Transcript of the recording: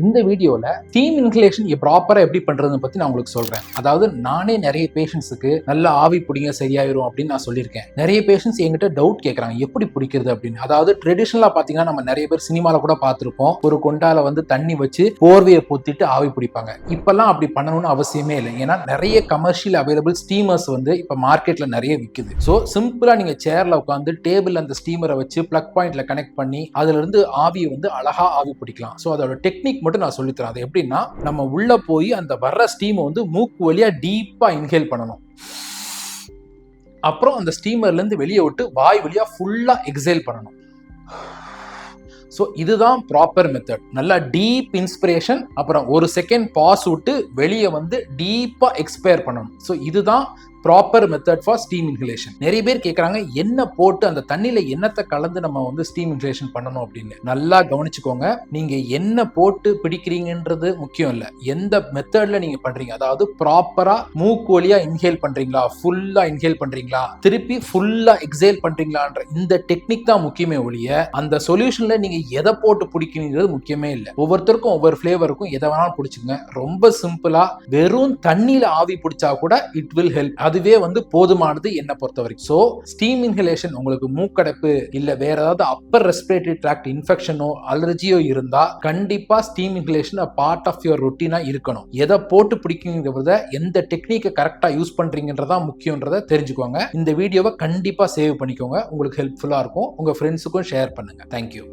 இந்த வீடியோல steam inhalation ப்ராப்பரா எப்படி பண்றதுன்னு பத்தி நான் உங்களுக்கு சொல்றேன். அதாவது நானே நிறைய பேஷண்ட்ஸுக்கு நல்ல ஆவி பிடிங்க சரியாயிரும் அப்படின்னு நான் சொல்லியிருக்கேன். நிறைய பேஷண்ட்ஸ் என்கிட்ட டவுட் கேட்கறாங்க எப்படி பிடிக்கிறது அப்படின்னு. அதாவது ட்ரெடிஷனலா பாத்தீங்கன்னா நம்ம நிறைய பேர் சினிமால கூட பார்த்திருப்போம். ஒரு கொண்டால வந்து தண்ணி வச்சு போர்வையை பொத்திட்டு ஆவி பிடிப்பாங்க. இப்பெல்லாம் அப்படி பண்ணணும்னு அவசியமே இல்லை. ஏன்னா நிறைய கமர்ஷியல் அவைலபிள் ஸ்டீமர்ஸ் வந்து இப்ப மார்க்கெட்ல நிறைய விக்குது. ஸோ சிம்பிளா நீங்க சேர்ல உட்காந்து டேபிள் அந்த ஸ்டீமரை வச்சு பிளக் பாயிண்ட்ல கனெக்ட் பண்ணி அதுல இருந்து ஆவியை வந்து அழகா ஆவி பிடிக்கலாம். ஸோ அதோட டெக்னிக் மட்டும் நான் சொல்லித்தரேன். அது எப்படின்னா, நம்ம உள்ள போய் அந்த வர்ற ஸ்டீமை வந்து மூக்கு வழியா டீப்பா இன்ஹேல் பண்ணணும். அப்புறம் அந்த ஸ்டீமர்ல இருந்து வெளியே விட்டு வாய் வழியா ஃபுல்லா எக்ஸேல் பண்ணணும். ஸோ இதுதான் ப்ராப்பர் மெத்தட். நல்லா டீப் இன்ஸ்பிரேஷன், அப்புறம் ஒரு செகண்ட் பாஸ் விட்டு வெளியே வந்து டீப்பா எக்ஸ்பயர் பண்ணணும். ஸோ இதுதான் proper method for steam inhalation. நிறைய பேர் கேட்கறாங்க என்ன போட்டு அந்த தண்ணியில என்னத்தை கலந்து நம்ம வந்து ஸ்டீம் இன்ஹலேஷன் பண்ணணும் அப்படின்னு. நல்லா கவனிச்சுக்கோங்க. நீங்க என்ன போட்டு பிடிக்கிறீங்கன்றது முக்கியம் இல்ல, எந்த மெத்தட்ல நீங்க பண்றீங்க. அதாவது ப்ராப்பரா மூக்கு வழியா இன்ஹேல் பண்றீங்களா, ஃபுல்லா இன்ஹேல் பண்றீங்களா, திருப்பி ஃபுல்லா எக்ஸேல் பண்றீங்களான்ற இந்த டெக்னிக் தான் முக்கியமே ஒழிய அந்த சொல்யூஷன்ல நீங்க எதை போட்டு பிடிக்கிறீங்கிறது முக்கியமே இல்லை. ஒவ்வொருத்தருக்கும் ஒவ்வொரு ஃபிளேவருக்கும் எதை வேணாலும் பிடிச்சுங்க. ரொம்ப சிம்பிளா வெறும் தண்ணியில ஆவி பிடிச்சா கூட இட் வில் ஹெல்ப். அதுவே வந்து போதுமானது என்ன பொறுத்த வரைக்கும். ஸோ ஸ்டீம் இன்ஹலேஷன் உங்களுக்கு மூக்கடைப்பு இல்ல வேற ஏதாவது அப்பர் ரெஸ்பிரேட்டரி ட்ராக்ட் இன்ஃபெக்ஷனோ அலர்ஜியோ இருந்தா கண்டிப்பா steam inhalation part of your ரொட்டீனா இருக்கணும். எதை போட்டு பிடிக்குங்கிறத எந்த டெக்னிக்கை கரெக்டா யூஸ் பண்றீங்கன்றதா முக்கியன்றத தெரிஞ்சுக்கோங்க. இந்த வீடியோவை கண்டிப்பா சேவ் பண்ணிக்கோங்க. உங்களுக்கு ஹெல்ப்ஃபுல்லா இருக்கும். உங்க ஃப்ரெண்ட்ஸுக்கும் ஷேர் பண்ணுங்க. தேங்க்யூ.